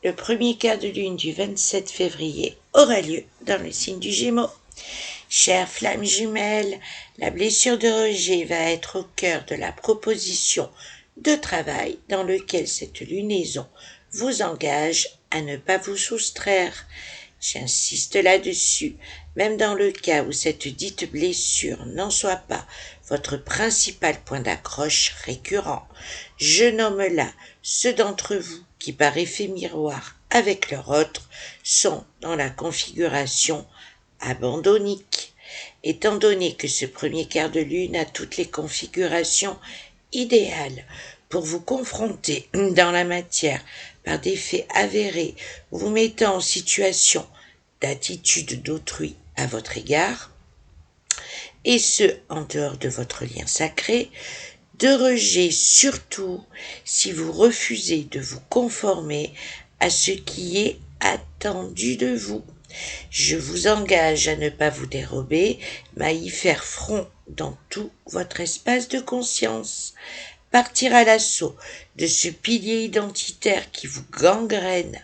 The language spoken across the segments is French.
Le premier quart de lune du 27 février aura lieu dans le signe du Gémeaux. Chère flamme jumelle, la blessure de rejet va être au cœur de la proposition de travail dans lequel cette lunaison vous engage à ne pas vous soustraire. J'insiste là-dessus, même dans le cas où cette dite blessure n'en soit pas votre principal point d'accroche récurrent. Je nomme là ceux d'entre vous qui, par effet miroir avec leur autre, sont dans la configuration abandonnique. Étant donné que ce premier quart de lune a toutes les configurations idéales pour vous confronter dans la matière par des faits avérés, vous mettant en situation d'attitude d'autrui à votre égard, et ce, en dehors de votre lien sacré, de rejet surtout si vous refusez de vous conformer à ce qui est attendu de vous. Je vous engage à ne pas vous dérober, mais à y faire front dans tout votre espace de conscience. Partir à l'assaut de ce pilier identitaire qui vous gangrène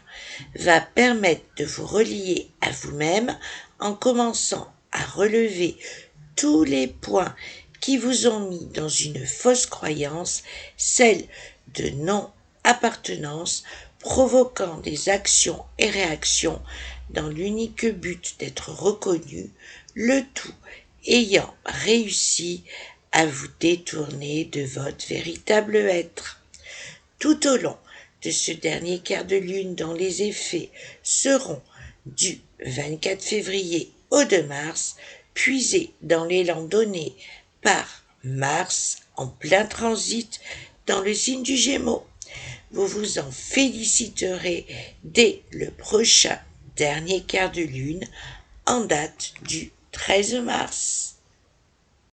va permettre de vous relier à vous-même en commençant à relever tous les points qui vous ont mis dans une fausse croyance, celle de non-appartenance, provoquant des actions et réactions dans l'unique but d'être reconnu, le tout ayant réussi à vous détourner de votre véritable être. Tout au long de ce dernier quart de lune, dont les effets seront du 24 février au 2 mars, puisés dans l'élan donné par Mars en plein transit dans le signe du Gémeaux. Vous vous en féliciterez dès le prochain dernier quart de lune en date du 13 mars.